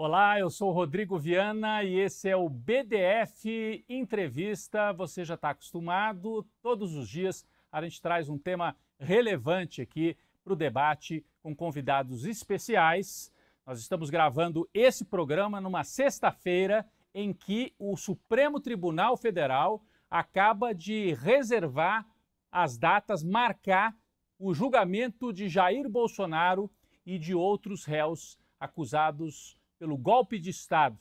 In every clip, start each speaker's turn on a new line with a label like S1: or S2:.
S1: Olá, eu sou o Rodrigo Viana e esse é o BDF Entrevista. Você já está acostumado, todos os dias a gente traz um tema relevante aqui para o debate com convidados especiais. Nós estamos gravando esse programa numa sexta-feira em que o Supremo Tribunal Federal acaba de reservar as datas, marcar o julgamento de Jair Bolsonaro e de outros réus acusados pelo golpe de Estado.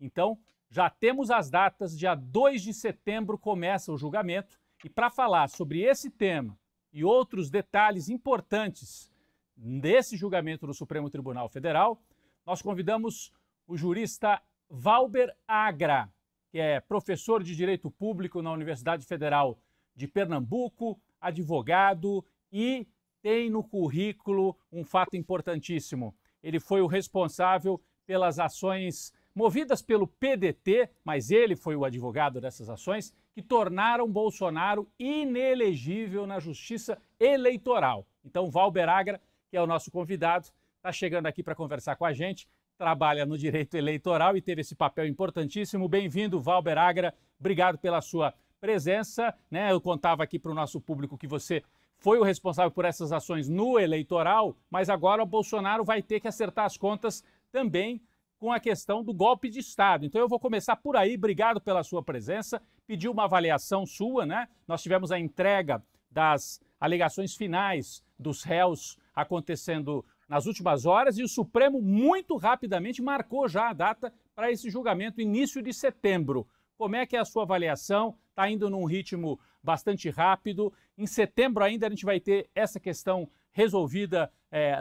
S1: Então, já temos as datas, dia 2 de setembro começa o julgamento. E para falar sobre esse tema e outros detalhes importantes desse julgamento do Supremo Tribunal Federal, nós convidamos o jurista Valber Agra, que é professor de Direito Público na Universidade Federal de Pernambuco, advogado e tem no currículo um fato importantíssimo. Ele foi o responsável pelas ações movidas pelo PDT, mas ele foi o advogado dessas ações, que tornaram Bolsonaro inelegível na Justiça Eleitoral. Então, Valber Agra, que é o nosso convidado, está chegando aqui para conversar com a gente, trabalha no direito eleitoral e teve esse papel importantíssimo. Bem-vindo, Valber Agra. Obrigado pela sua presença. Eu contava aqui para o nosso público que você foi o responsável por essas ações no eleitoral, mas agora o Bolsonaro vai ter que acertar as contas também com a questão do golpe de Estado. Então eu vou começar por aí. Obrigado pela sua presença. Pedi uma avaliação sua, né? Nós tivemos a entrega das alegações finais dos réus acontecendo nas últimas horas e o Supremo muito rapidamente marcou já a data para esse julgamento, início de setembro. Como é que é a sua avaliação? Está indo num ritmo bastante rápido. Em setembro ainda a gente vai ter essa questão resolvida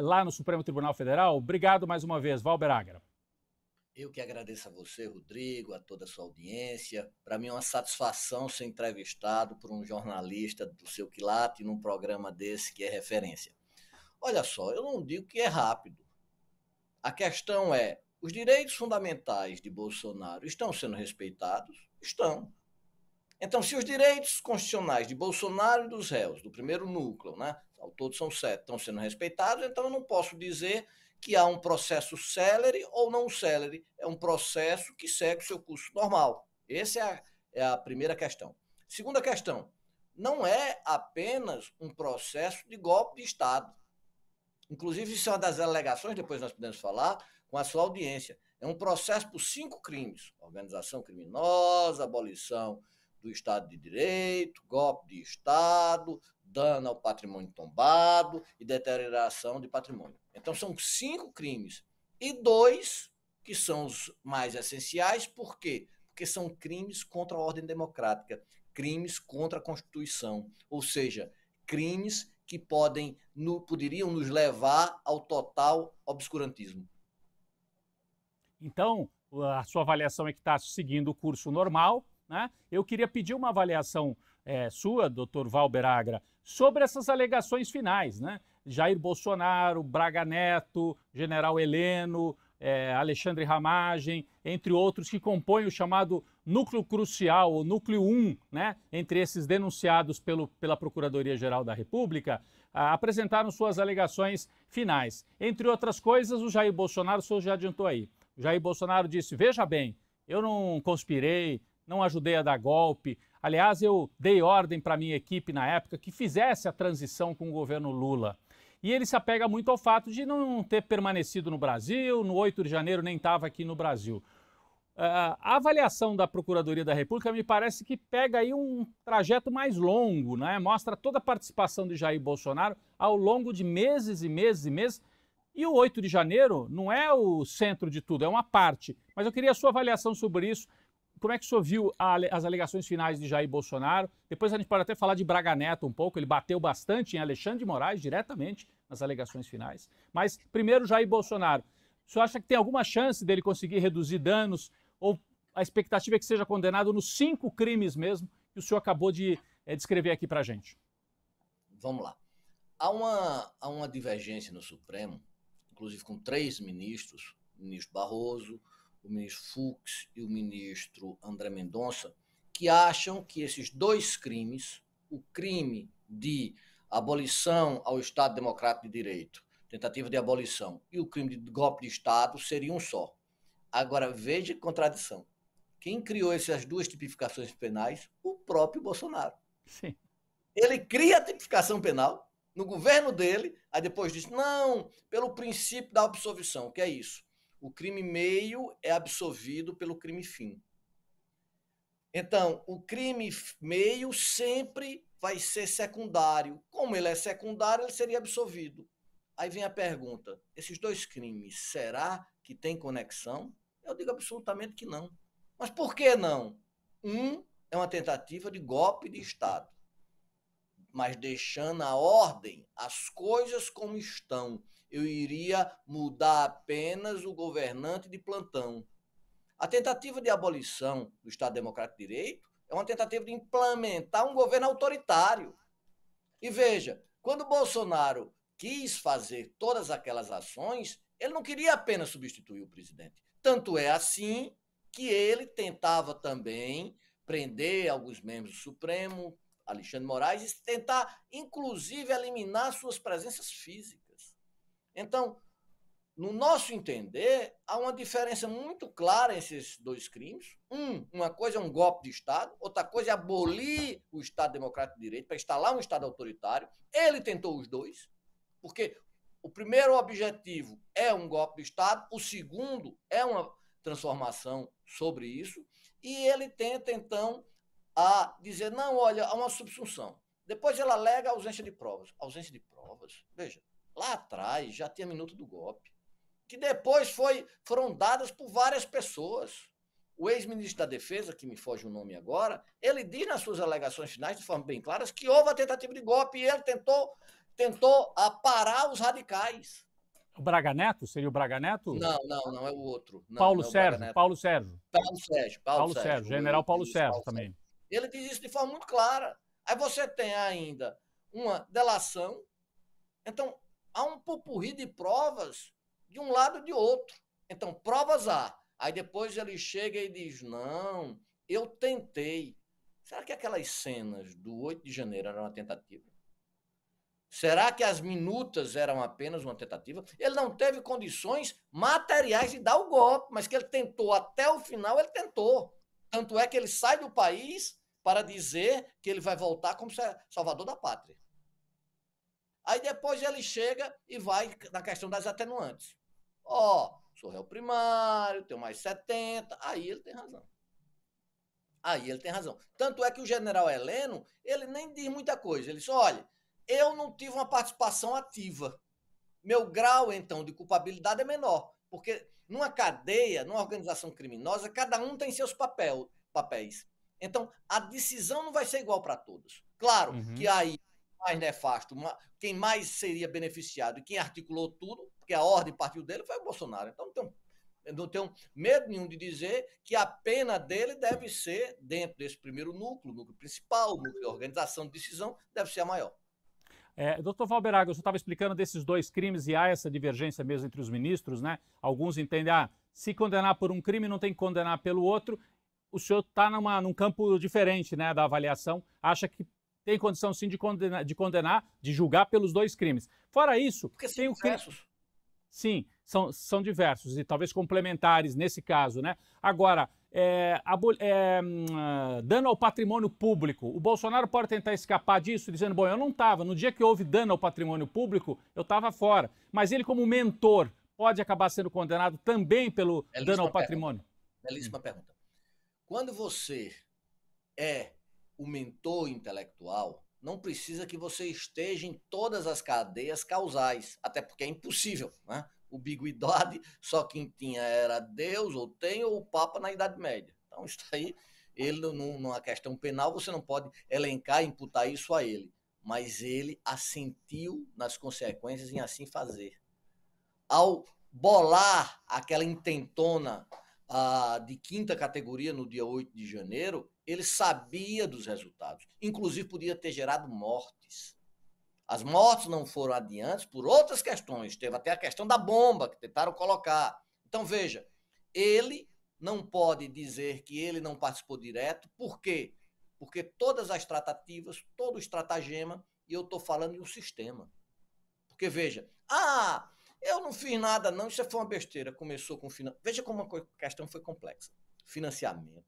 S1: lá no Supremo Tribunal Federal. Obrigado mais uma vez, Valber Agra.
S2: Eu que agradeço a você, Rodrigo, a toda a sua audiência. Para mim é uma satisfação ser entrevistado por um jornalista do seu quilate num programa desse que é referência. Olha só, eu não digo que é rápido. A questão é, os direitos fundamentais de Bolsonaro estão sendo respeitados? Estão. Então, se os direitos constitucionais de Bolsonaro e dos réus, do primeiro núcleo, né, ao todo são 7, estão sendo respeitados, então eu não posso dizer que há um processo célere ou não célere. É um processo que segue o seu curso normal. Essa é a primeira questão. Segunda questão, não é apenas um processo de golpe de Estado. Inclusive, isso é uma das alegações, depois nós podemos falar com a sua audiência. É um processo por 5 crimes: organização criminosa, abolição do Estado de Direito, golpe de Estado, dano ao patrimônio tombado e deterioração de patrimônio. Então, são 5 crimes. E 2 que são os mais essenciais, por quê? Porque são crimes contra a ordem democrática, crimes contra a Constituição, ou seja, crimes que poderiam nos levar ao total obscurantismo.
S1: Então, a sua avaliação é que está seguindo o curso normal, né? Eu queria pedir uma avaliação sua, doutor Valber Agra, sobre essas alegações finais, né? Jair Bolsonaro, Braga Neto, General Heleno, Alexandre Ramagem, entre outros, que compõem o chamado núcleo crucial, o núcleo 1, né? Entre esses denunciados pela Procuradoria-Geral da República, apresentaram suas alegações finais. Entre outras coisas, o Jair Bolsonaro, o senhor já adiantou aí, o Jair Bolsonaro disse: veja bem, eu não conspirei, não ajudei a dar golpe. Aliás, eu dei ordem para a minha equipe na época que fizesse a transição com o governo Lula. E ele se apega muito ao fato de não ter permanecido no Brasil, no 8 de janeiro nem estava aqui no Brasil. A avaliação da Procuradoria da República me parece que pega aí um trajeto mais longo, né? Mostra toda a participação de Jair Bolsonaro ao longo de meses e meses e meses. E o 8 de janeiro não é o centro de tudo, é uma parte. Mas eu queria a sua avaliação sobre isso. Como é que o senhor viu as alegações finais de Jair Bolsonaro? Depois a gente pode até falar de Braga Neto um pouco, ele bateu bastante em Alexandre de Moraes diretamente nas alegações finais. Mas primeiro Jair Bolsonaro. O senhor acha que tem alguma chance dele conseguir reduzir danos ou a expectativa é que seja condenado nos 5 crimes mesmo que o senhor acabou de descrever aqui para a gente?
S2: Vamos lá. Há uma divergência no Supremo, inclusive com 3 ministros, o ministro Barroso, o ministro Fux e o ministro André Mendonça, que acham que esses 2 crimes, o crime de abolição ao Estado Democrático de Direito, tentativa de abolição, e o crime de golpe de Estado, seriam um só. Agora, veja que contradição. Quem criou essas duas tipificações penais? O próprio Bolsonaro.
S1: Sim.
S2: Ele cria a tipificação penal no governo dele, aí depois diz, não, pelo princípio da absolvição. O que é isso? O crime meio é absolvido pelo crime fim. Então, o crime meio sempre vai ser secundário. Como ele é secundário, ele seria absolvido. Aí vem a pergunta, esses dois crimes, será que tem conexão? Eu digo absolutamente que não. Mas por que não? Um é uma tentativa de golpe de Estado, mas deixando a ordem, as coisas como estão. Eu iria mudar apenas o governante de plantão. A tentativa de abolição do Estado Democrático de Direito é uma tentativa de implementar um governo autoritário. E veja, quando Bolsonaro quis fazer todas aquelas ações, ele não queria apenas substituir o presidente. Tanto é assim que ele tentava também prender alguns membros do Supremo, Alexandre de Moraes, e tentar, inclusive, eliminar suas presenças físicas. Então, no nosso entender, há uma diferença muito clara entre esses dois crimes. Uma coisa é um golpe de Estado, outra coisa é abolir o Estado Democrático de Direito para instalar um Estado autoritário. Ele tentou os dois, porque o primeiro objetivo é um golpe de Estado, o segundo é uma transformação sobre isso, e ele tenta, então, a dizer, não, olha, há uma subsunção. Depois ele alega a ausência de provas. Ausência de provas, veja, lá atrás já tinha minuto do golpe, que depois foram dadas por várias pessoas. O ex-ministro da Defesa, que me foge o nome agora, ele diz nas suas alegações finais, de forma bem clara, que houve a tentativa de golpe e ele tentou parar os radicais.
S1: O Braga Neto? Seria o Braga Neto?
S2: Não, é o outro. Não,
S1: Paulo
S2: não é o
S1: Sérgio,
S2: Braga Neto.
S1: Paulo Sérgio.
S2: Paulo Sérgio.
S1: General Paulo Sérgio também.
S2: Ele diz isso de forma muito clara. Aí você tem ainda uma delação. Então, há um pupurri de provas de um lado e de outro. Então, provas há. Aí depois ele chega e diz, não, eu tentei. Será que aquelas cenas do 8 de janeiro eram uma tentativa? Será que as minutas eram apenas uma tentativa? Ele não teve condições materiais de dar o golpe, mas que ele tentou até o final, ele tentou. Tanto é que ele sai do país para dizer que ele vai voltar como salvador da pátria. Aí depois ele chega e vai na questão das atenuantes. Sou réu primário, tenho mais 70, aí ele tem razão. Tanto é que o general Heleno, ele nem diz muita coisa. Ele diz, olha, eu não tive uma participação ativa. Meu grau, então, de culpabilidade é menor. Porque numa cadeia, numa organização criminosa, cada um tem seus papéis. Então, a decisão não vai ser igual para todos. Claro que aí, mais nefasto, quem mais seria beneficiado e quem articulou tudo, porque a ordem partiu dele, foi o Bolsonaro. Então, não tenho medo nenhum de dizer que a pena dele deve ser, dentro desse primeiro núcleo, o núcleo principal, o núcleo de organização de decisão, deve ser a maior.
S1: Doutor Valberaga, você estava explicando desses dois crimes e há essa divergência mesmo entre os ministros, né? Alguns entendem, se condenar por um crime não tem que condenar pelo outro. O senhor está num campo diferente, né, da avaliação, acha que tem condição sim de condenar, de julgar pelos dois crimes. Fora isso,
S2: porque
S1: tem
S2: o diversos.
S1: Sim, são diversos e talvez complementares nesse caso, né? Agora, dano ao patrimônio público. O Bolsonaro pode tentar escapar disso, dizendo, bom, eu não estava, no dia que houve dano ao patrimônio público, eu estava fora. Mas ele, como mentor, pode acabar sendo condenado também pelo dano ao patrimônio?
S2: Belíssima pergunta. Quando você é o mentor intelectual, não precisa que você esteja em todas as cadeias causais, até porque é impossível, né? Ubiguidade, só quem tinha era Deus, ou tem, ou o Papa na Idade Média. Então, isso aí, ele, numa questão penal, você não pode elencar e imputar isso a ele. Mas ele assentiu nas consequências em assim fazer. Ao bolar aquela intentona de quinta categoria no dia 8 de janeiro, ele sabia dos resultados. Inclusive, podia ter gerado mortes. As mortes não foram adiantes por outras questões. Teve até a questão da bomba que tentaram colocar. Então, veja, ele não pode dizer que ele não participou direto. Por quê? Porque todas as tratativas, todo o estratagema, e eu estou falando de um sistema. Porque, veja, Eu não fiz nada, não, isso foi uma besteira. Começou com financiamento. Veja como a questão foi complexa. Financiamento,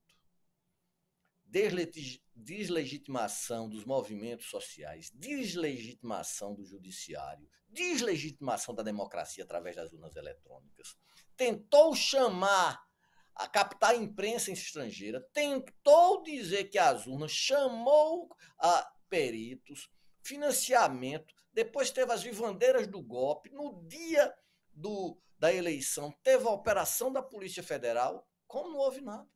S2: deslegitimação dos movimentos sociais, deslegitimação do judiciário, deslegitimação da democracia através das urnas eletrônicas. Tentou chamar, a captar a imprensa estrangeira, tentou dizer que as urnas, chamou a peritos, financiamento, depois teve as vivandeiras do golpe, no dia da eleição teve a operação da Polícia Federal, como não houve nada.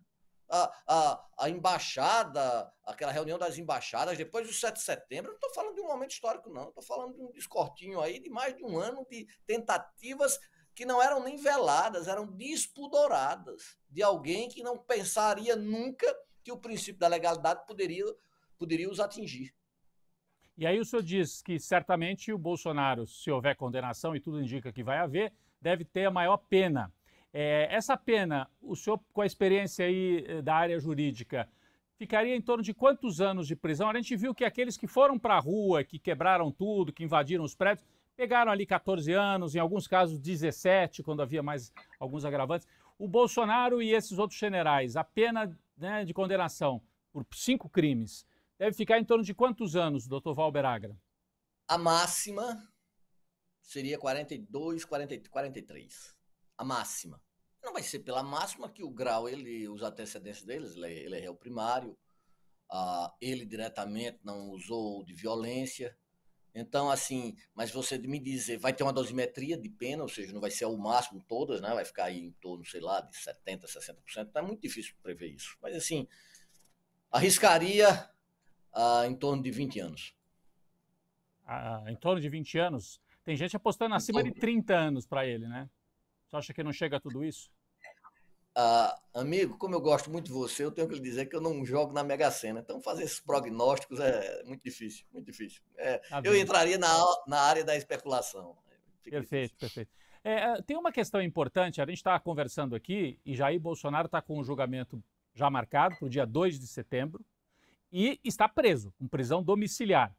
S2: A embaixada, aquela reunião das embaixadas, depois do 7 de setembro, eu não estou falando de um momento histórico, não. Estou falando de um descortinho aí de mais de um ano de tentativas que não eram nem veladas, eram despudoradas, de alguém que não pensaria nunca que o princípio da legalidade poderia os atingir.
S1: E aí o senhor diz que certamente o Bolsonaro, se houver condenação, e tudo indica que vai haver, deve ter a maior pena. Essa pena, o senhor, com a experiência aí da área jurídica, ficaria em torno de quantos anos de prisão? A gente viu que aqueles que foram para a rua, que quebraram tudo, que invadiram os prédios, pegaram ali 14 anos, em alguns casos 17, quando havia mais alguns agravantes. O Bolsonaro e esses outros generais, a pena, né, de condenação por 5 crimes, deve ficar em torno de quantos anos, doutor Valber Agra?
S2: A máxima seria 42, 43. A máxima. Não vai ser pela máxima que o grau, os antecedentes deles, ele é réu primário, ele diretamente não usou de violência. Então, assim, mas você me dizer, vai ter uma dosimetria de pena, ou seja, não vai ser o máximo todas, né? Vai ficar aí em torno, sei lá, de 70%, 60%. Então é muito difícil prever isso. Mas, assim, arriscaria em torno de 20 anos.
S1: Em torno de 20 anos? Tem gente apostando acima de 30 anos para ele, né? Você acha que não chega a tudo isso?
S2: Amigo, como eu gosto muito de você, eu tenho que lhe dizer que eu não jogo na Mega Sena. Então, fazer esses prognósticos é muito difícil, muito difícil. Eu entraria na área da especulação.
S1: Perfeito, perfeito. Tem uma questão importante, a gente está conversando aqui, e Jair Bolsonaro está com o julgamento já marcado para o dia 2 de setembro, e está preso, com prisão domiciliar.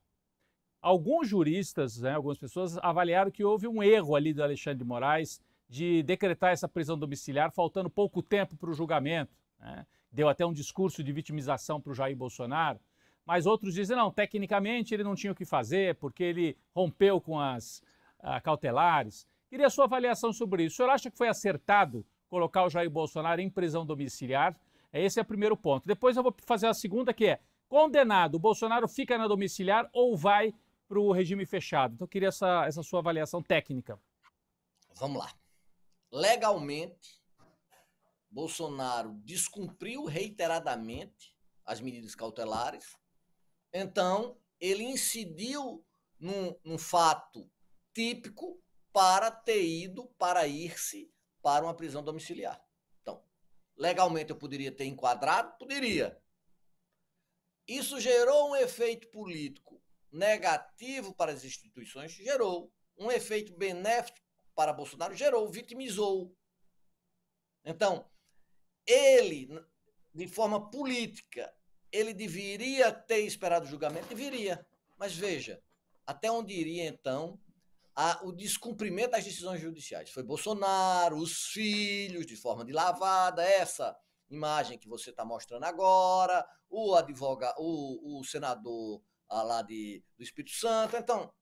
S1: Alguns juristas, né, algumas pessoas avaliaram que houve um erro ali do Alexandre de Moraes de decretar essa prisão domiciliar, faltando pouco tempo para o julgamento, né? Deu até um discurso de vitimização para o Jair Bolsonaro, mas outros dizem, não, tecnicamente ele não tinha o que fazer, porque ele rompeu com as cautelares. Queria a sua avaliação sobre isso. O senhor acha que foi acertado colocar o Jair Bolsonaro em prisão domiciliar? Esse é o primeiro ponto. Depois eu vou fazer a segunda, que é, condenado, o Bolsonaro fica na domiciliar ou vai para o regime fechado? Então eu queria essa sua avaliação técnica.
S2: Vamos lá. Legalmente, Bolsonaro descumpriu reiteradamente as medidas cautelares, então ele incidiu num fato típico para ir-se para uma prisão domiciliar. Então, legalmente eu poderia ter enquadrado? Poderia. Isso gerou um efeito político negativo para as instituições? Gerou. Um efeito benéfico para Bolsonaro? Gerou, vitimizou. Então, ele, de forma política, ele deveria ter esperado o julgamento? Deveria. Mas veja, até onde iria, então, o descumprimento das decisões judiciais? Foi Bolsonaro, os filhos, de forma de lavada, essa imagem que você está mostrando agora, o senador lá do Espírito Santo. Então,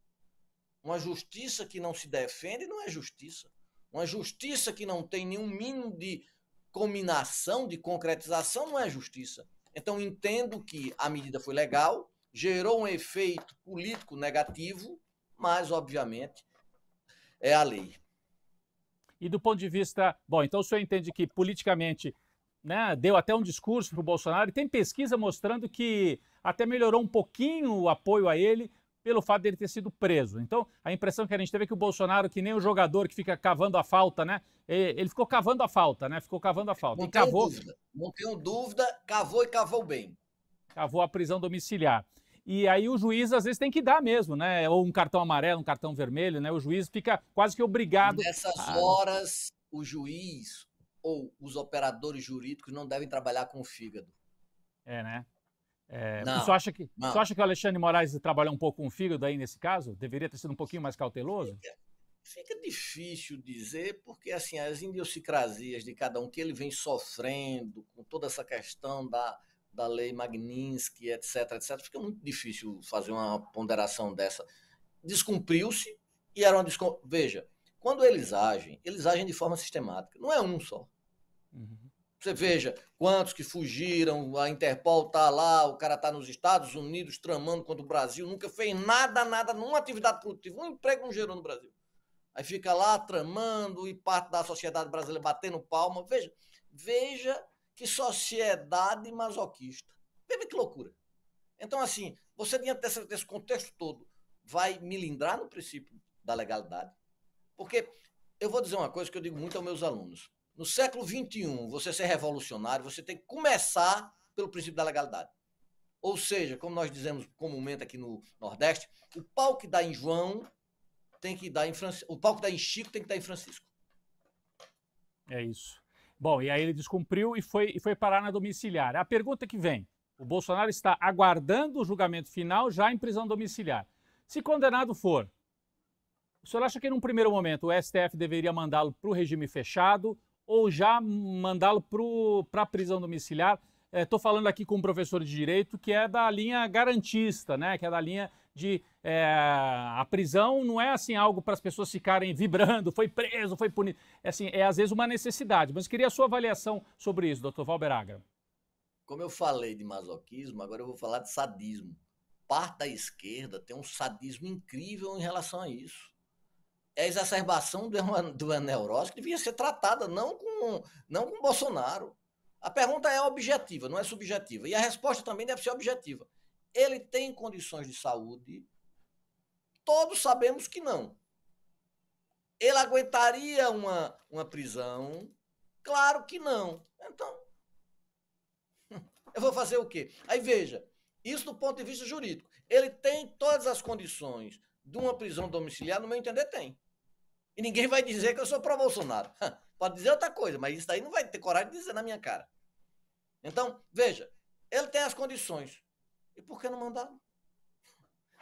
S2: uma justiça que não se defende não é justiça. Uma justiça que não tem nenhum mínimo de combinação, de concretização, não é justiça. Então, entendo que a medida foi legal, gerou um efeito político negativo, mas, obviamente, é a lei.
S1: E do ponto de vista... Bom, então o senhor entende que politicamente, né, deu até um discurso para o Bolsonaro, e tem pesquisa mostrando que até melhorou um pouquinho o apoio a ele pelo fato dele ter sido preso. Então, a impressão que a gente teve é que o Bolsonaro, que nem o jogador que fica cavando a falta, né? Ele ficou cavando a falta, né? Ficou cavando a falta.
S2: Não tenho dúvida, cavou e cavou bem.
S1: Cavou a prisão domiciliar. E aí o juiz, às vezes, tem que dar mesmo, né? Ou um cartão amarelo, um cartão vermelho, né? O juiz fica quase que obrigado...
S2: Nessas horas, o juiz ou os operadores jurídicos não devem trabalhar com o fígado.
S1: Né? O senhor acha que o Alexandre de Moraes trabalhou um pouco com o fígado aí nesse caso? Deveria ter sido um pouquinho mais cauteloso?
S2: Fica difícil dizer, porque assim, as idiosincrasias de cada um que ele vem sofrendo com toda essa questão da lei Magnitsky, etc, etc, fica muito difícil fazer uma ponderação dessa. Descumpriu-se e era uma Veja, quando eles agem de forma sistemática, não é um só. Uhum. Você veja quantos que fugiram, a Interpol está lá, o cara está nos Estados Unidos tramando contra o Brasil, nunca fez nada, nenhuma atividade produtiva, um emprego não gerou no Brasil. Aí fica lá tramando e parte da sociedade brasileira batendo palma. Veja que sociedade masoquista. Veja que loucura. Então, assim, você diante desse contexto todo vai milindrar no princípio da legalidade? Porque eu vou dizer uma coisa que eu digo muito aos meus alunos. No século XXI, você ser revolucionário, você tem que começar pelo princípio da legalidade. Ou seja, como nós dizemos comumente aqui no Nordeste, o pau que dá em João tem que dar em Francisco. O pau que dá em Chico tem que dar em Francisco.
S1: É isso. Bom, e aí ele descumpriu e foi parar na domiciliar. A pergunta que vem: o Bolsonaro está aguardando o julgamento final já em prisão domiciliar. Se condenado for, o senhor acha que num primeiro momento o STF deveria mandá-lo para o regime fechado ou já mandá-lo para a prisão domiciliar? Estou falando aqui com um professor de direito que é da linha garantista, né? Que é da linha de a prisão não é assim algo para as pessoas ficarem vibrando, foi preso, foi punido. Assim, é às vezes uma necessidade. Mas queria a sua avaliação sobre isso, doutor Valber Agra.
S2: Como eu falei de masoquismo, agora eu vou falar de sadismo. Parte da esquerda tem um sadismo incrível em relação a isso. É a exacerbação de uma neurose que devia ser tratada não com Bolsonaro. A pergunta é objetiva, não é subjetiva. E a resposta também deve ser objetiva. Ele tem condições de saúde? Todos sabemos que não. Ele aguentaria uma prisão? Claro que não. Então, eu vou fazer o quê? Aí veja, isso do ponto de vista jurídico. Ele tem todas as condições de uma prisão domiciliar, no meu entender, tem. E ninguém vai dizer que eu sou pró-Bolsonaro. Pode dizer outra coisa, mas isso daí não vai ter coragem de dizer na minha cara. Então, veja, ele tem as condições. E por que não mandaram?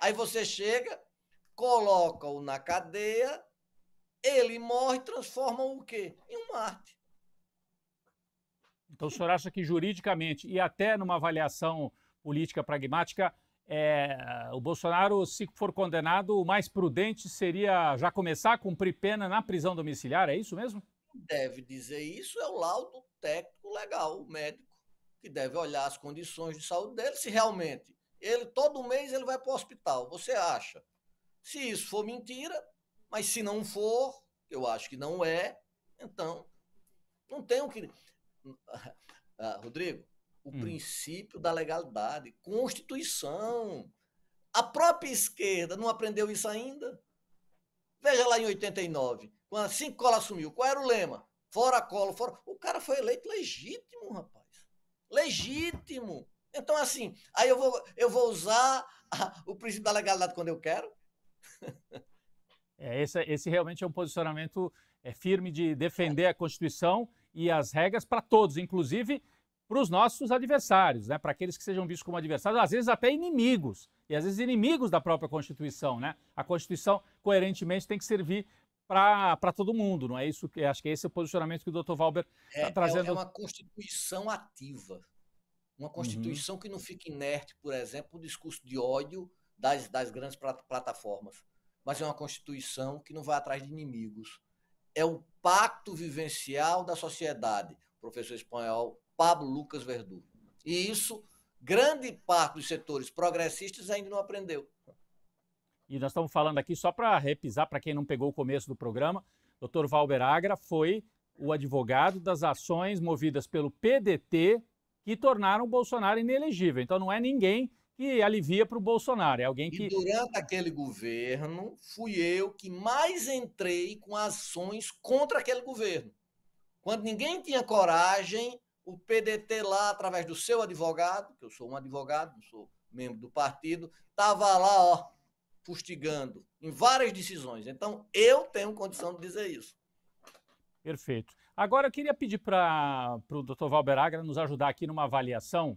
S2: Aí você chega, coloca-o na cadeia, ele morre, transforma o quê? Em um Marte.
S1: Então o senhor acha que juridicamente e até numa avaliação política pragmática, o Bolsonaro, se for condenado, o mais prudente seria já começar a cumprir pena na prisão domiciliar, é isso mesmo?
S2: Deve dizer isso é o laudo técnico legal, o médico, que deve olhar as condições de saúde dele, se realmente todo mês ele vai para o hospital, você acha? Se isso for mentira, mas se não for, eu acho que não é, então não tem o que... Rodrigo, o princípio da legalidade, Constituição. A própria esquerda não aprendeu isso ainda? Veja lá em 89, quando assim que Collor assumiu, qual era o lema? Fora Collor, fora... O cara foi eleito legítimo, rapaz. Legítimo. Então, assim, aí eu vou usar o princípio da legalidade quando eu quero?
S1: Esse realmente é um posicionamento firme de defender a Constituição e as regras para todos, inclusive para os nossos adversários, né? Para aqueles que sejam vistos como adversários, às vezes até inimigos, e às vezes inimigos da própria Constituição, né? A Constituição, coerentemente, tem que servir para todo mundo, não é isso? Acho que esse é o posicionamento que o Dr. Valber está trazendo.
S2: É uma Constituição ativa, uma Constituição que não fica inerte, por exemplo, o discurso de ódio das grandes plataformas, mas é uma Constituição que não vai atrás de inimigos. É o pacto vivencial da sociedade, professor espanhol Pablo Lucas Verdú. E isso, grande parte dos setores progressistas ainda não aprendeu.
S1: E nós estamos falando aqui, só para repisar, para quem não pegou o começo do programa, Dr. Valber Agra foi o advogado das ações movidas pelo PDT que tornaram o Bolsonaro inelegível. Então não é ninguém que alivia para o Bolsonaro, é alguém que...
S2: E durante aquele governo, fui eu que mais entrei com ações contra aquele governo. Quando ninguém tinha coragem, o PDT lá, através do seu advogado, que eu sou um advogado, não sou membro do partido, estava lá, ó, fustigando em várias decisões. Então, eu tenho condição de dizer isso.
S1: Perfeito. Agora, eu queria pedir para o Dr. Valber Agra nos ajudar aqui numa avaliação.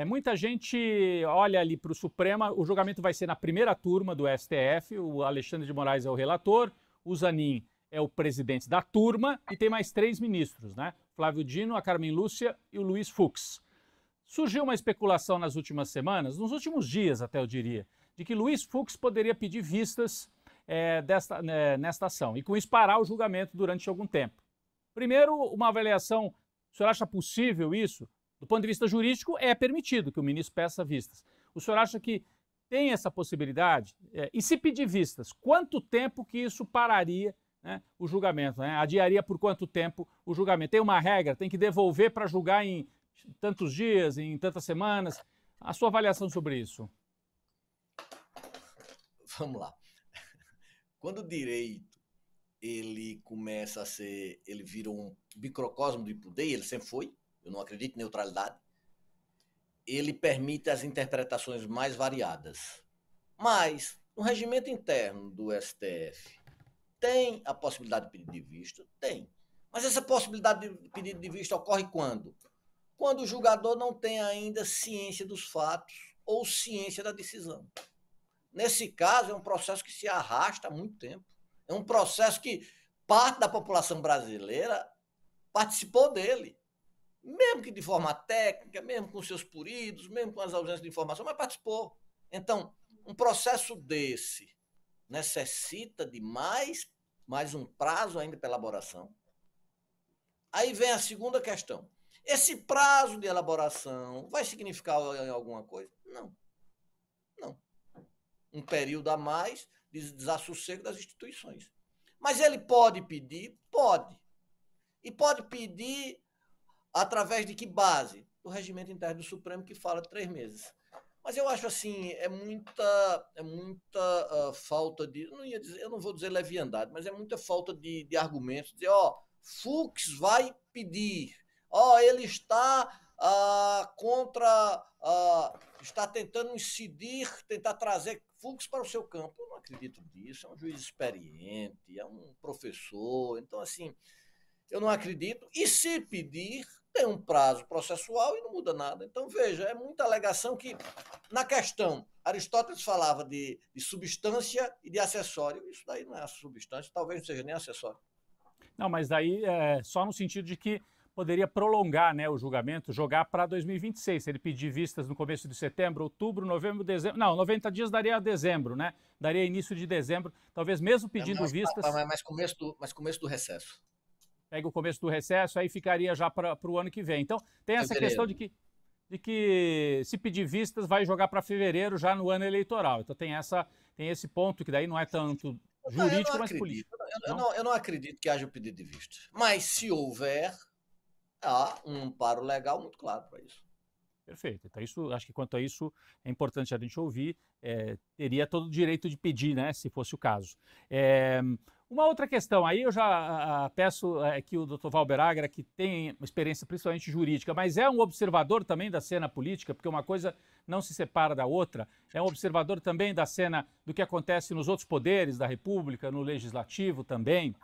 S1: Muita gente olha ali para o Supremo, o julgamento vai ser na primeira turma do STF, o Alexandre de Moraes é o relator, O Zanin é o presidente da turma e tem mais 3 ministros, né? Flávio Dino, a Carmen Lúcia e o Luiz Fux. Surgiu uma especulação nas últimas semanas, nos últimos dias até eu diria, de que Luiz Fux poderia pedir vistas nesta ação e com isso parar o julgamento durante algum tempo. Primeiro, uma avaliação, o senhor acha possível isso? Do ponto de vista jurídico, é permitido que o ministro peça vistas. O senhor acha que tem essa possibilidade? E se pedir vistas, quanto tempo que isso pararia, né, o julgamento? Né? Adiaria por quanto tempo o julgamento? Tem uma regra, tem que devolver para julgar em tantos dias, em tantas semanas. A sua avaliação sobre isso?
S2: Vamos lá. Quando o direito ele começa a ser, ele vira um microcosmo de poder, ele sempre foi, eu não acredito em neutralidade, ele permite as interpretações mais variadas. Mas, no regimento interno do STF, tem a possibilidade de pedido de vista? Tem. Mas essa possibilidade de pedido de vista ocorre quando? Quando o julgador não tem ainda ciência dos fatos ou ciência da decisão. Nesse caso, é um processo que se arrasta há muito tempo. É um processo que parte da população brasileira participou dele. Mesmo que de forma técnica, mesmo com seus puridos, mesmo com as ausências de informação, mas participou. Então, um processo desse necessita de mais um prazo ainda para elaboração. Aí vem a segunda questão. Esse prazo de elaboração vai significar alguma coisa? Não. Não. Um período a mais de desassossego das instituições. Mas ele pode pedir? Pode. E pode pedir através de que base? Do regimento interno do Supremo, que fala de 3 meses. Mas eu acho assim, é muita falta de, eu não vou dizer leviandade, mas é muita falta de argumentos. Dizer, Fux vai pedir, ele está está tentando incidir, tentar trazer Fux para o seu campo. Eu não acredito nisso, é um juiz experiente, é um professor, então assim, eu não acredito. E se pedir, tem um prazo processual e não muda nada. Então, veja, é muita alegação que, na questão, Aristóteles falava de substância e de acessório. Isso daí não é substância, talvez não seja nem acessório.
S1: Não, mas daí é só no sentido de que poderia prolongar, né, o julgamento, jogar para 2026. Se ele pedir vistas no começo de setembro, outubro, novembro, dezembro... Não, 90 dias daria dezembro, né? Daria início de dezembro. Talvez mesmo pedindo vistas...
S2: Mas começo do recesso.
S1: Pega o começo do recesso, aí ficaria já para o ano que vem. Então, tem essa questão de que se pedir vistas vai jogar para fevereiro já no ano eleitoral. Então tem esse ponto que daí não é tanto jurídico, mas político.
S2: Eu não acredito que haja o pedido de vista. Mas se houver, há um amparo legal muito claro para isso.
S1: Perfeito. Então, acho que quanto a isso é importante a gente ouvir. Teria todo o direito de pedir, né, se fosse o caso. Uma outra questão, aí eu já peço que o Dr. Valber Agra, que tem uma experiência principalmente jurídica, mas é um observador também da cena política, porque uma coisa não se separa da outra, é um observador também da cena do que acontece nos outros poderes da República, no Legislativo também.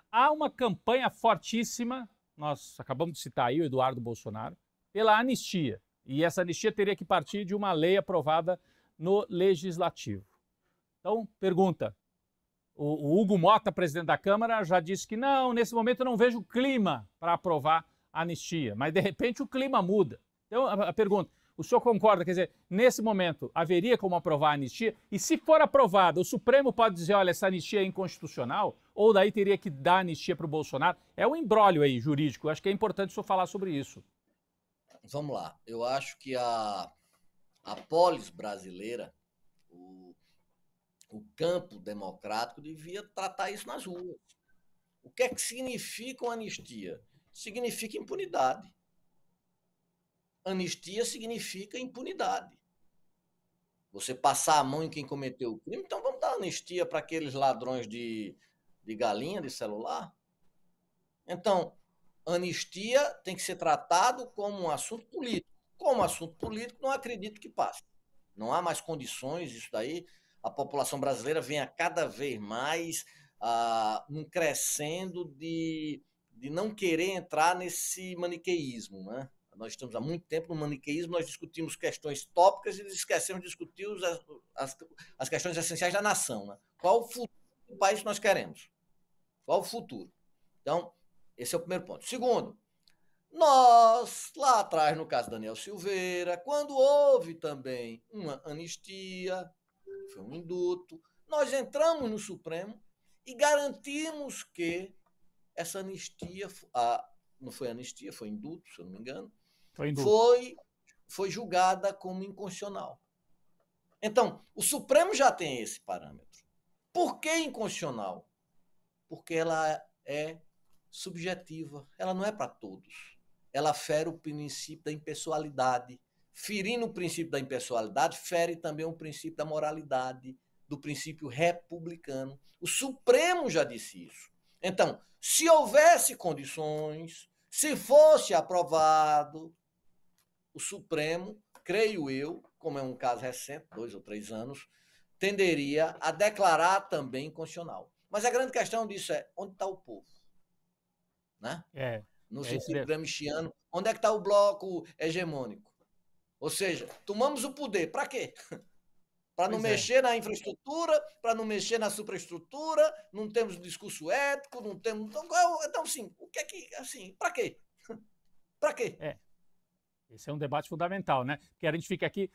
S1: Há uma campanha fortíssima, nós acabamos de citar aí o Eduardo Bolsonaro, pela anistia. E essa anistia teria que partir de uma lei aprovada no Legislativo. Então, pergunta, o Hugo Mota, presidente da Câmara, já disse que não, nesse momento eu não vejo clima para aprovar a anistia, mas de repente o clima muda. Então, a pergunta, o senhor concorda, quer dizer, nesse momento haveria como aprovar a anistia? E se for aprovada, o Supremo pode dizer, olha, essa anistia é inconstitucional? Ou daí teria que dar anistia para o Bolsonaro? É um imbróglio aí jurídico, eu acho que é importante o senhor falar sobre isso.
S2: Vamos lá, eu acho que a polis brasileira, o campo democrático devia tratar isso nas ruas. O que é que significa uma anistia? Significa impunidade. Anistia significa impunidade. Você passar a mão em quem cometeu o crime, então vamos dar anistia para aqueles ladrões de galinha, de celular? Então, anistia tem que ser tratado como um assunto político. Como assunto político, não acredito que passe. Não há mais condições, isso daí. A população brasileira vem a cada vez mais num crescendo de não querer entrar nesse maniqueísmo, né? Nós estamos há muito tempo no maniqueísmo, nós discutimos questões tópicas e esquecemos de discutir as questões essenciais da nação, né? Qual o futuro do país que nós queremos? Qual o futuro? Então, esse é o primeiro ponto. Segundo, nós, lá atrás, no caso Daniel Silveira, quando houve também uma anistia, foi um induto, nós entramos no Supremo e garantimos que essa anistia, não foi anistia, foi induto, se eu não me engano, foi julgada como inconstitucional. Então, o Supremo já tem esse parâmetro. Por que inconstitucional? Porque ela é subjetiva, ela não é para todos. Ela fere o princípio da impessoalidade. Ferindo o princípio da impessoalidade, fere também o princípio da moralidade, do princípio republicano. O Supremo já disse isso. Então, se houvesse condições, se fosse aprovado, o Supremo, creio eu, como é um caso recente, 2 ou 3 anos, tenderia a declarar também inconstitucional. Mas a grande questão disso é, onde está o povo? Né? No sentido gramsciano, onde é que está o bloco hegemônico? Ou seja, tomamos o poder, para quê? Para não mexer na infraestrutura, para não mexer na superestrutura, não temos discurso ético, não temos... Então, sim, o que é que... Assim, para quê? Para quê?
S1: Esse é um debate fundamental, né? Porque a gente fica aqui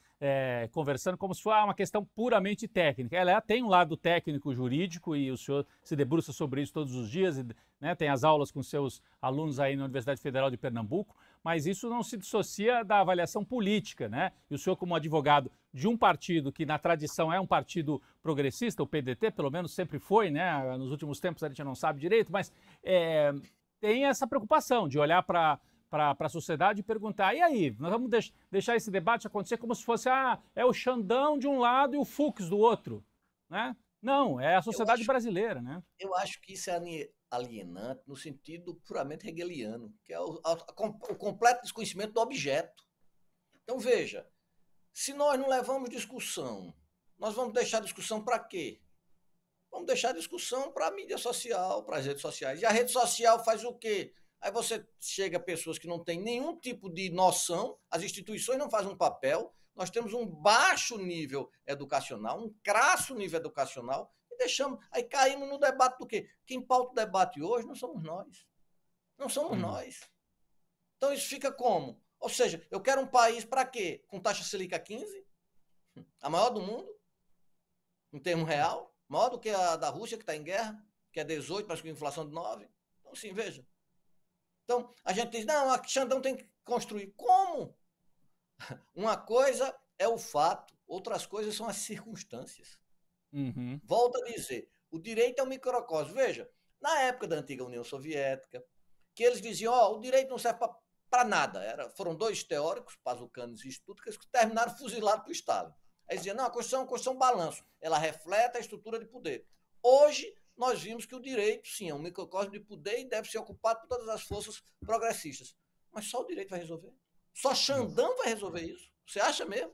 S1: conversando como se fosse uma questão puramente técnica. Ela tem um lado técnico jurídico e o senhor se debruça sobre isso todos os dias, né? Tem as aulas com seus alunos aí na Universidade Federal de Pernambuco, mas isso não se dissocia da avaliação política, né? E o senhor, como advogado de um partido que na tradição é um partido progressista, o PDT, pelo menos sempre foi, né? Nos últimos tempos a gente não sabe direito, mas tem essa preocupação de olhar para a sociedade e perguntar, e aí, nós vamos deixar esse debate acontecer como se fosse, é o Xandão de um lado e o Fux do outro, né? Não, é a sociedade brasileira, né?
S2: Eu acho que isso é alienante no sentido puramente hegeliano, que é o completo desconhecimento do objeto. Então, veja, se nós não levamos discussão, nós vamos deixar discussão para quê? Vamos deixar discussão para a mídia social, para as redes sociais. E a rede social faz o quê? Aí você chega a pessoas que não têm nenhum tipo de noção, as instituições não fazem um papel, nós temos um baixo nível educacional, um crasso nível educacional, e deixamos, aí caímos no debate do quê? Quem pauta o debate hoje não somos nós. Não somos nós. Então isso fica como? Ou seja, eu quero um país para quê? Com taxa Selic a 15? A maior do mundo? Em termo real? Maior do que a da Rússia, que está em guerra, que é 18, mas com inflação de 9. Então, sim, veja. Então, a gente diz, não, a Xandão tem que construir. Como? Uma coisa é o fato, outras coisas são as circunstâncias. Volto a dizer, o direito é um microcosmo. Veja, na época da antiga União Soviética, que eles diziam, o direito não serve para nada. Foram 2 teóricos, Pazucanes e Stuttgart, que terminaram fuzilados por Stalin. Aí diziam, não, a Constituição é uma Constituição balanço, ela reflete a estrutura de poder. Hoje, nós vimos que o direito, sim, é um microcosmo de poder e deve ser ocupado por todas as forças progressistas. Mas só o direito vai resolver? Só Xandão vai resolver isso? Você acha mesmo?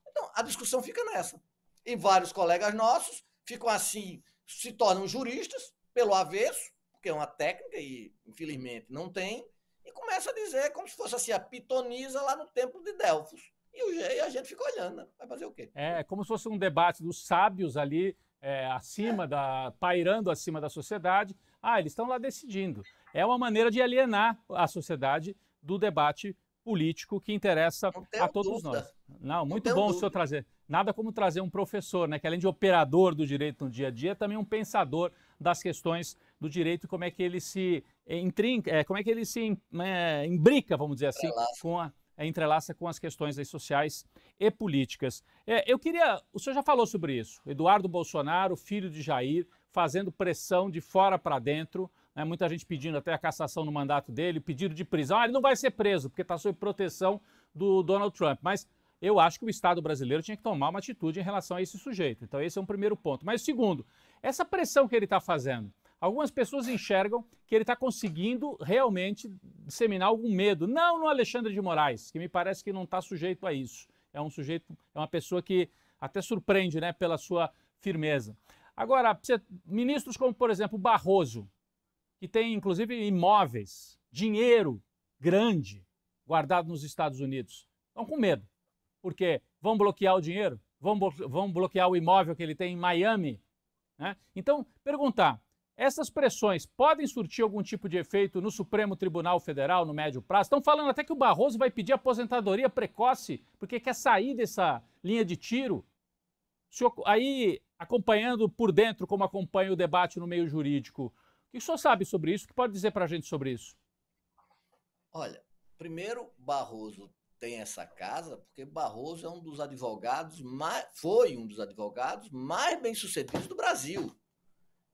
S2: Então, a discussão fica nessa. E vários colegas nossos ficam assim, se tornam juristas, pelo avesso, porque é uma técnica e, infelizmente, não tem, e começa a dizer como se fosse assim, a pitonisa lá no templo de Delfos. E a gente fica olhando, né? Vai fazer o quê?
S1: É como se fosse um debate dos sábios ali, pairando acima da sociedade. Eles estão lá decidindo. É uma maneira de alienar a sociedade do debate político que interessa a todos nós. Não, muito bom o senhor trazer. Nada como trazer um professor, né, que além de operador do direito no dia a dia, é também um pensador das questões do direito e como é que ele se imbrica, vamos dizer assim, entrelaça com as questões sociais e políticas. O senhor já falou sobre isso, Eduardo Bolsonaro, filho de Jair, fazendo pressão de fora para dentro, né, muita gente pedindo até a cassação no mandato dele, pedido de prisão, ele não vai ser preso, porque está sob proteção do Donald Trump, mas eu acho que o Estado brasileiro tinha que tomar uma atitude em relação a esse sujeito, então esse é um primeiro ponto. Mas segundo, essa pressão que ele está fazendo, algumas pessoas enxergam que ele está conseguindo realmente disseminar algum medo. Não no Alexandre de Moraes, que me parece que não está sujeito a isso. É uma pessoa que até surpreende, né, pela sua firmeza. Agora, ministros como, por exemplo, Barroso, que tem inclusive imóveis, dinheiro grande guardado nos Estados Unidos, estão com medo. Porque vão bloquear o dinheiro? Vão bloquear o imóvel que ele tem em Miami? Né? Então, perguntar, Essas pressões podem surtir algum tipo de efeito no Supremo Tribunal Federal no médio prazo? Estão falando até que o Barroso vai pedir aposentadoria precoce porque quer sair dessa linha de tiro. O senhor, aí, acompanhando por dentro como acompanha o debate no meio jurídico, o que o senhor sabe sobre isso? O que pode dizer para a gente sobre isso?
S2: Olha, primeiro, Barroso tem essa casa porque Barroso é um dos advogados foi um dos advogados mais bem-sucedidos do Brasil.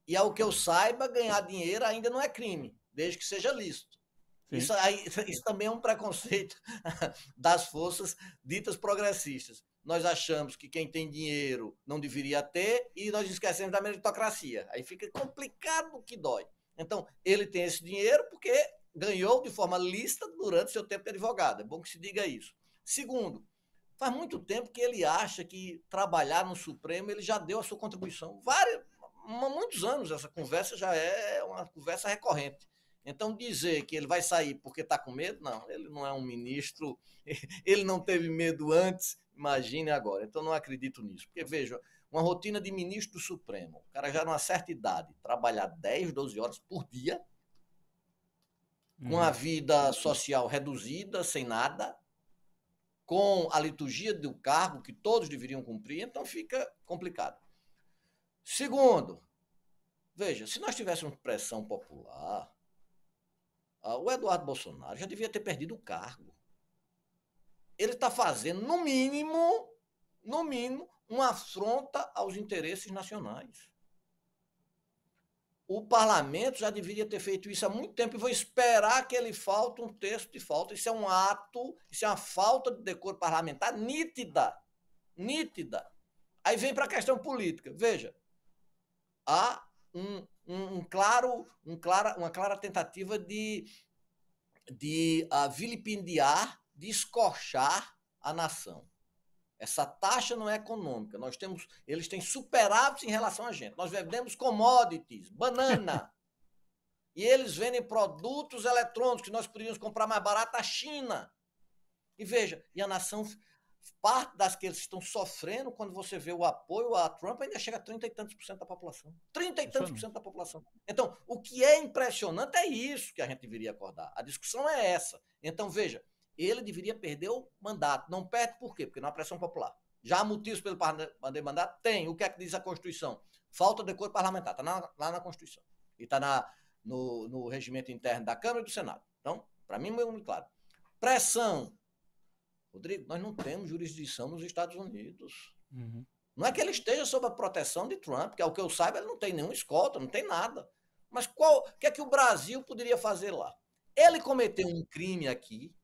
S2: E, ao que eu saiba, ganhar dinheiro ainda não é crime, desde que seja lícito. Isso também é um preconceito das forças ditas progressistas. Nós achamos que quem tem dinheiro não deveria ter e nós esquecemos da meritocracia. Aí fica complicado que dói. Então, ele tem esse dinheiro porque ganhou de forma lícita durante seu tempo de advogado. É bom que se diga isso. Segundo, faz muito tempo que ele acha que trabalhar no Supremo ele já deu a sua contribuição. Muitos anos essa conversa já é uma conversa recorrente. Então, dizer que ele vai sair porque está com medo, não, ele não é um ministro, ele não teve medo antes, imagine agora. Então, não acredito nisso. Porque, veja, uma rotina de ministro do Supremo, o cara já numa certa idade, trabalhar 10, 12 horas por dia, com a vida social reduzida, sem nada, com a liturgia do cargo que todos deveriam cumprir, então fica complicado. Segundo, veja, se nós tivéssemos pressão popular, o Eduardo Bolsonaro já devia ter perdido o cargo. Ele está fazendo, no mínimo, uma afronta aos interesses nacionais. O parlamento já deveria ter feito isso há muito tempo e vou esperar que ele falte um texto de falta. Isso é um ato, isso é uma falta de decoro parlamentar nítida. Aí vem para a questão política. Veja, há uma clara tentativa de vilipendiar, de escorchar a nação. Essa taxa não é econômica. Eles têm superávites em relação a gente. Nós vendemos commodities, banana. E eles vendem produtos eletrônicos que nós poderíamos comprar mais barato da China. E veja, e a nação, parte das que eles estão sofrendo, quando você vê o apoio a Trump, ainda chega a 30 e tantos por cento da população. 30 e tantos por cento da população. Então, o que é impressionante é isso que a gente deveria acordar. A discussão é essa. Então, veja, ele deveria perder o mandato. Não perde por quê? Porque não há pressão popular. Já há motivos pelo perder mandato? Tem. O que é que diz a Constituição? Falta de decoro parlamentar. Está lá na Constituição. E está no regimento interno da Câmara e do Senado. Então, para mim, é muito claro. Pressão. Rodrigo, nós não temos jurisdição nos Estados Unidos. Não é que ele esteja sob a proteção de Trump, que, ao que eu saiba, ele não tem nenhuma escolta, não tem nada. Mas o que é que o Brasil poderia fazer lá? Ele cometeu um crime aqui.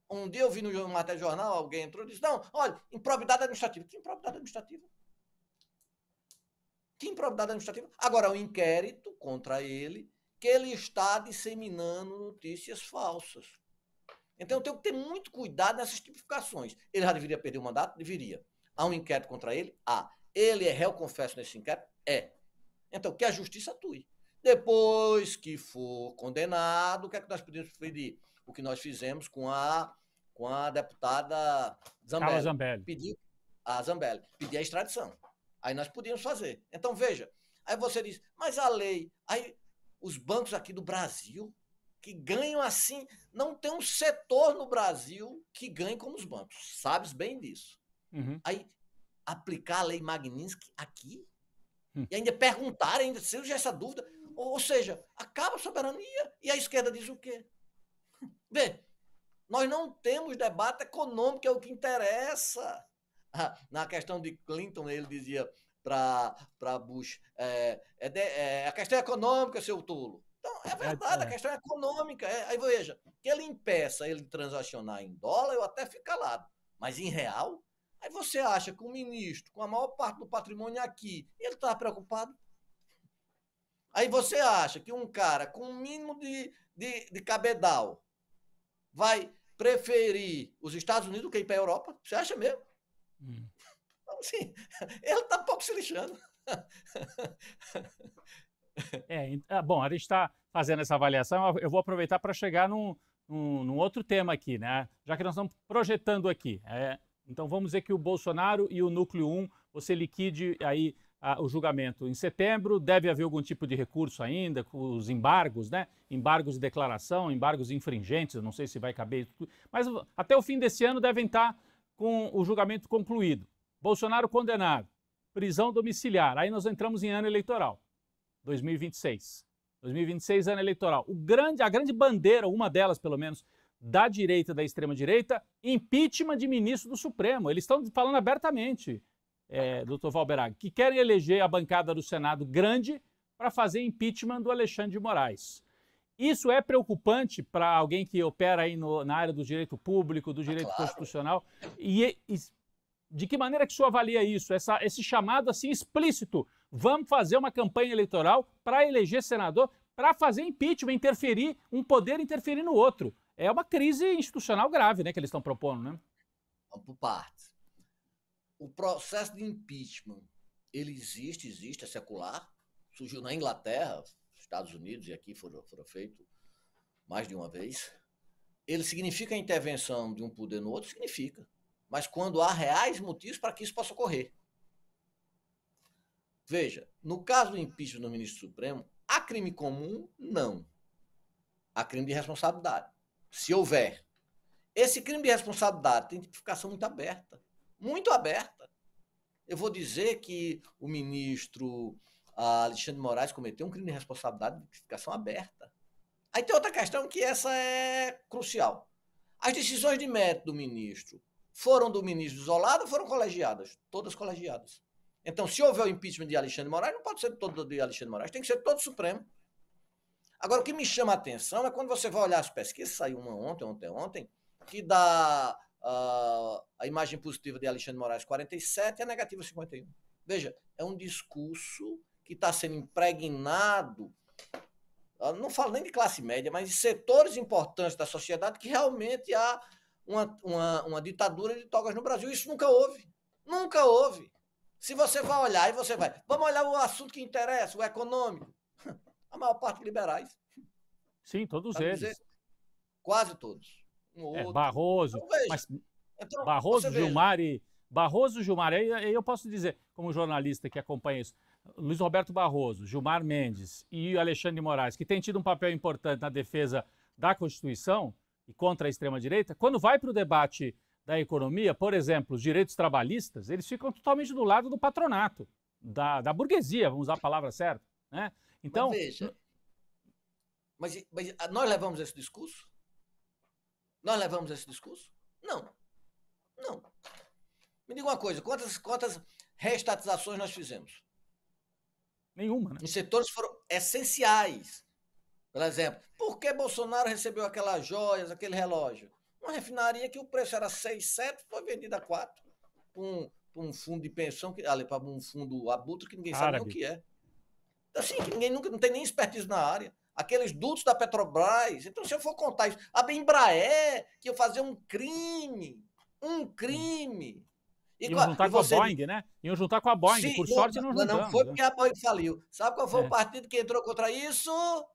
S2: Um dia eu vi no matéria de jornal, alguém entrou e disse, não, olha, improbidade administrativa. Que improbidade administrativa? Que improbidade administrativa? Agora, o inquérito contra ele, que ele está disseminando notícias falsas. Então, eu tenho que ter muito cuidado nessas tipificações. Ele já deveria perder o mandato? Deveria. Há um inquérito contra ele? Há. Ele é réu confesso nesse inquérito? É. Então, que a justiça atue. Depois que for condenado, o que é que nós podemos pedir? O que nós fizemos com a deputada
S1: Zambelli.
S2: Pedir a extradição. Aí nós podíamos fazer. Então, veja, aí você diz, mas a lei, aí os bancos aqui do Brasil, que ganham assim, não tem um setor no Brasil que ganhe como os bancos. Sabes bem disso. Aí, aplicar a lei Magnitsky aqui, e ainda perguntar, ainda surge essa dúvida, ou seja, acaba a soberania, e a esquerda diz o quê? Vê, nós não temos debate econômico, que é o que interessa. Na questão de Clinton, ele dizia para Bush, a questão econômica, seu tolo. Então, é verdade, a questão é econômica. Aí veja, que ele impeça ele de transacionar em dólar, eu até fico calado. Mas em real, aí você acha que o ministro, com a maior parte do patrimônio aqui, ele está preocupado? Aí você acha que um cara com o mínimo de cabedal vai preferir os Estados Unidos do que ir para a Europa? Você acha mesmo? Então, assim, ele está um pouco se lixando.
S1: Bom, a gente está fazendo essa avaliação, eu vou aproveitar para chegar num outro tema aqui, né? Já que nós estamos projetando aqui. Então vamos dizer que o Bolsonaro e o Núcleo 1, você liquide aí o julgamento em setembro, deve haver algum tipo de recurso ainda, com os embargos, né? Embargos de declaração, embargos infringentes, eu não sei se vai caber, mas até o fim desse ano devem estar com o julgamento concluído. Bolsonaro condenado, prisão domiciliar, aí nós entramos em ano eleitoral, 2026. 2026, ano eleitoral. A grande bandeira, uma delas pelo menos, da direita, da extrema-direita, impeachment de ministro do Supremo. Eles estão falando abertamente, doutor Valberag, que querem eleger a bancada do Senado grande para fazer impeachment do Alexandre de Moraes. Isso é preocupante para alguém que opera aí na área do direito público, do direito constitucional? E de que maneira que o senhor avalia isso, esse chamado assim explícito? Vamos fazer uma campanha eleitoral para eleger senador, para fazer impeachment, interferir, um poder interferir no outro. É uma crise institucional grave, né, que eles estão propondo, né?
S2: Vamos por partes. O processo de impeachment, ele existe, é secular. Surgiu na Inglaterra, Estados Unidos, e aqui foram feitos mais de uma vez. Ele significa a intervenção de um poder no outro? Significa. Mas quando há reais motivos para que isso possa ocorrer. Veja, no caso do impeachment do ministro Supremo, há crime comum? Não. Há crime de responsabilidade. Se houver. Esse crime de responsabilidade tem tipificação muito aberta. Muito aberta. Eu vou dizer que o ministro Alexandre de Moraes cometeu um crime de responsabilidade de tipificação aberta. Aí tem outra questão que essa é crucial. As decisões de mérito do ministro foram do ministro isolado ou foram colegiadas? Todas colegiadas. Então, se houver o impeachment de Alexandre de Moraes, não pode ser todo de Alexandre de Moraes, tem que ser todo Supremo. Agora, o que me chama a atenção é quando você vai olhar as pesquisas, saiu uma ontem, que dá a imagem positiva de Alexandre de Moraes 47 e a negativa 51. Veja, é um discurso que está sendo impregnado, não falo nem de classe média, mas de setores importantes da sociedade que realmente há uma ditadura de togas no Brasil. Isso nunca houve. Nunca houve. Se você vai olhar, vamos olhar o assunto que interessa, o econômico. A maior parte liberais.
S1: Sim, todos eles. Dizer,
S2: quase todos.
S1: Barroso. Então, mas então, Barroso, Gilmar, aí eu posso dizer, como jornalista que acompanha isso, Luiz Roberto Barroso, Gilmar Mendes e Alexandre de Moraes, que tem tido um papel importante na defesa da Constituição e contra a extrema-direita, quando vai para o debate da economia, por exemplo, os direitos trabalhistas, eles ficam totalmente do lado do patronato, da burguesia, vamos usar a palavra certa, né? Então,
S2: mas nós levamos esse discurso? Nós levamos esse discurso? Não. Não. Me diga uma coisa, quantas reestatizações nós fizemos?
S1: Nenhuma, né?
S2: Em setores foram essenciais. Por exemplo, por que Bolsonaro recebeu aquelas joias, aquele relógio? Uma refinaria que o preço era 6, 7, foi vendida a 4 para um fundo de pensão, para um fundo abutre que ninguém sabe nem o que é. Assim, que ninguém nunca não tem nem expertise na área. Aqueles dutos da Petrobras. Então, se eu for contar isso, a Embraer, que ia fazer um crime.
S1: Iam juntar com a Boeing, né? Iam juntar com a Boeing. Sim, por sorte não juntamos.
S2: Não foi porque a Boeing faliu. Sabe qual foi o partido que entrou contra isso?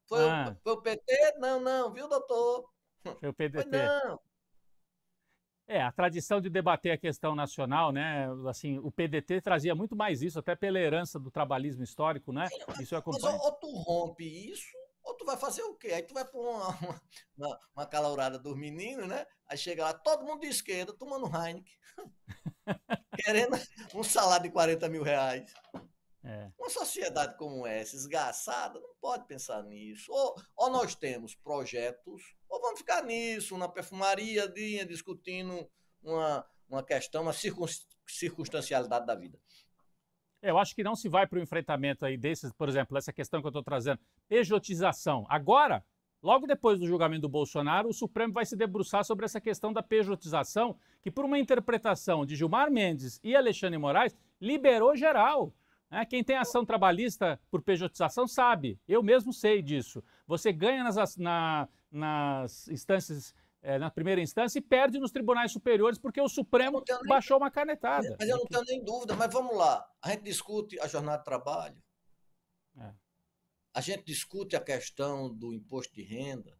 S2: Foi o PT? Não, viu, doutor?
S1: Foi o PDT.
S2: Foi não.
S1: A tradição de debater a questão nacional, né? Assim, o PDT trazia muito mais isso, até pela herança do trabalhismo histórico, né? Isso eu acompanho.
S2: Mas ou tu rompe isso, ou tu vai fazer o quê? Aí tu vai pôr uma calaurada dos meninos, né? Aí chega lá, todo mundo de esquerda, tomando Heineken. Querendo um salário de 40 mil reais. Uma sociedade como essa, esgaçada, não pode pensar nisso. Ou nós temos projetos, ou vamos ficar nisso, na perfumaria, discutindo uma questão, uma circunstancialidade da vida.
S1: Eu acho que não se vai para o enfrentamento aí desses, por exemplo, essa questão que eu estou trazendo, pejotização. Agora, logo depois do julgamento do Bolsonaro, o Supremo vai se debruçar sobre essa questão da pejotização, que por uma interpretação de Gilmar Mendes e Alexandre de Moraes, liberou geral. Quem tem ação trabalhista por pejotização sabe, eu mesmo sei disso. Você ganha nas instâncias, na primeira instância e perde nos tribunais superiores porque o Supremo baixou uma canetada.
S2: Mas eu não tenho nem dúvida, mas vamos lá. A gente discute a jornada de trabalho, a gente discute a questão do imposto de renda,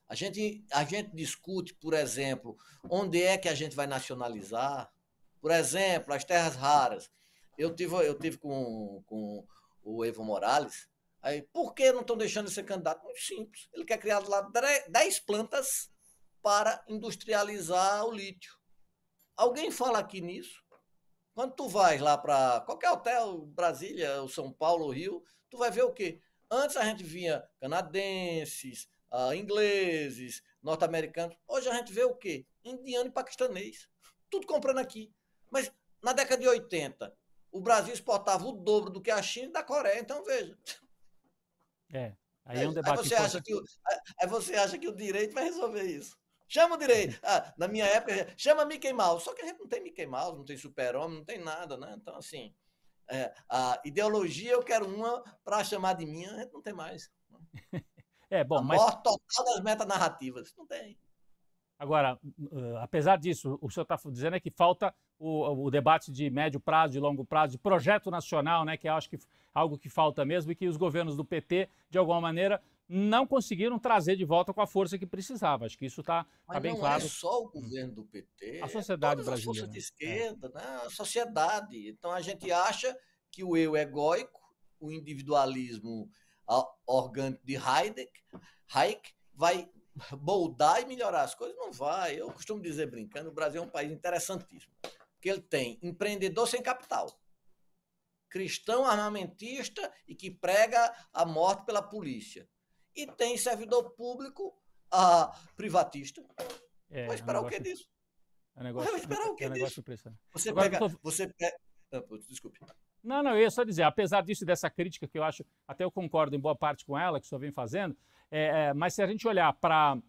S2: a gente discute, por exemplo, onde é que a gente vai nacionalizar. Por exemplo, as terras raras. Eu tive com o Evo Morales. Aí, por que não estão deixando ele ser candidato? Muito simples. Ele quer criar lá 10 plantas para industrializar o lítio. Alguém fala aqui nisso? Quando tu vais lá para qualquer hotel, Brasília, São Paulo, Rio, tu vai ver o quê? Antes a gente vinha canadenses, ingleses, norte-americanos. Hoje a gente vê o quê? Indiano e paquistanês. Tudo comprando aqui. Mas na década de 80, o Brasil exportava o dobro do que a China e da Coreia. Então, veja.
S1: Aí é um debate
S2: aí você acha que o direito vai resolver isso. Chama o direito. Na minha época, chama Mickey Mouse. Só que a gente não tem Mickey Mouse, não tem Super-Homem, não tem nada, né? Então, assim, a ideologia eu quero uma para chamar de minha, a gente não tem mais.
S1: Bom,
S2: a morte total das metanarrativas. Não tem.
S1: Agora, apesar disso, o senhor está dizendo é que falta o debate de médio prazo, de longo prazo, de projeto nacional, né, que eu acho que algo que falta mesmo e que os governos do PT, de alguma maneira, não conseguiram trazer de volta com a força que precisava. Acho que isso está bem claro.
S2: Mas não é só o governo do PT,
S1: a sociedade
S2: todas
S1: brasileira.
S2: As forças de esquerda, né? A sociedade. Então a gente acha que o eu egóico, o individualismo orgânico de Hayek vai moldar e melhorar as coisas. Não vai. Eu costumo dizer, brincando, o Brasil é um país interessantíssimo, porque ele tem empreendedor sem capital, cristão armamentista e que prega a morte pela polícia, e tem servidor público privatista. Vai esperar o que disso? Vai esperar o que disso? Você pega... Desculpe.
S1: Não, eu ia só dizer, apesar disso e dessa crítica, que eu acho, até eu concordo em boa parte com ela, que o senhor vem fazendo, mas se a gente olhar para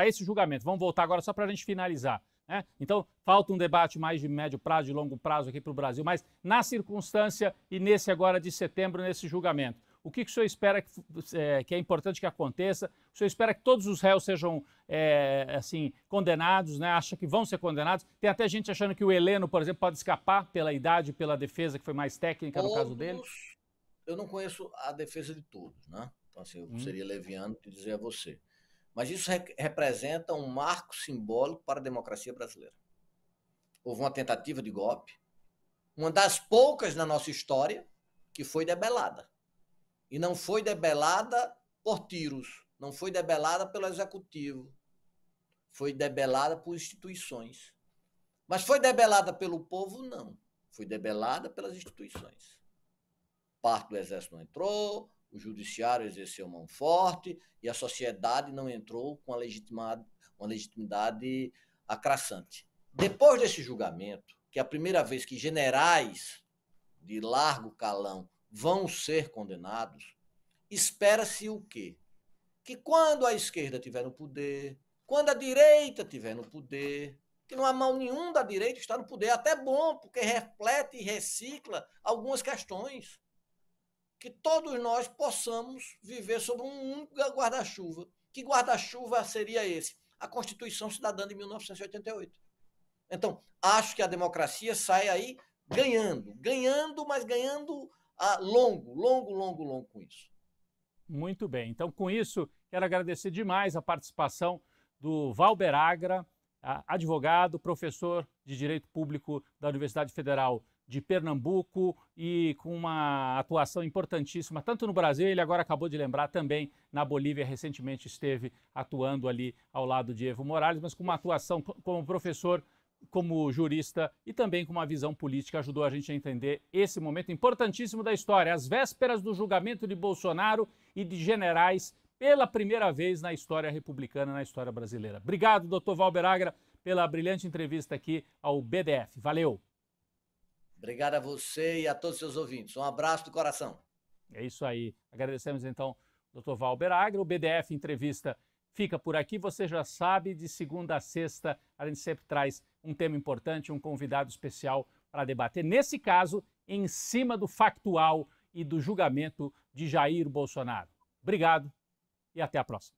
S1: esse julgamento, vamos voltar agora só para a gente finalizar, né? Então, falta um debate mais de médio prazo, de longo prazo aqui para o Brasil, mas na circunstância e nesse agora de setembro, nesse julgamento, o que o senhor espera que é importante que aconteça? O senhor espera que todos os réus sejam assim, condenados, né? Acha que vão ser condenados? Tem até gente achando que o Heleno, por exemplo, pode escapar pela idade, pela defesa, que foi mais técnica no caso dele.
S2: Eu não conheço a defesa de todos, né? Então, assim, eu seria leviano de dizer a você. Mas isso representa um marco simbólico para a democracia brasileira. Houve uma tentativa de golpe, uma das poucas na nossa história que foi debelada. E não foi debelada por tiros, não foi debelada pelo executivo, foi debelada por instituições. Mas foi debelada pelo povo? Não. Foi debelada pelas instituições. Parte do exército não entrou, o judiciário exerceu mão forte e a sociedade não entrou com uma legitimidade acrassante. Depois desse julgamento, que é a primeira vez que generais de largo calão vão ser condenados, espera-se o quê? Que quando a esquerda estiver no poder, quando a direita estiver no poder, que não há mal nenhum da direita estar no poder, até bom, porque reflete e recicla algumas questões, que todos nós possamos viver sob um único guarda-chuva. Que guarda-chuva seria esse? A Constituição Cidadã de 1988. Então, acho que a democracia sai aí ganhando, mas ganhando longo com isso.
S1: Muito bem. Então, com isso, quero agradecer demais a participação do Valber Agra, advogado, professor de Direito Público da Universidade Federal de Pernambuco e com uma atuação importantíssima, tanto no Brasil, ele agora acabou de lembrar, também na Bolívia, recentemente esteve atuando ali ao lado de Evo Morales, mas com uma atuação como professor, como jurista e também com uma visão política, ajudou a gente a entender esse momento importantíssimo da história, as vésperas do julgamento de Bolsonaro e de generais pela primeira vez na história republicana, na história brasileira. Obrigado, doutor Valber Agra, pela brilhante entrevista aqui ao BDF. Valeu!
S2: Obrigado a você e a todos os seus ouvintes. Um abraço do coração.
S1: É isso aí. Agradecemos então ao Dr. Valber Agra. O BDF Entrevista fica por aqui. Você já sabe, de segunda a sexta, a gente sempre traz um tema importante, um convidado especial para debater. Nesse caso, em cima do factual e do julgamento de Jair Bolsonaro. Obrigado e até a próxima.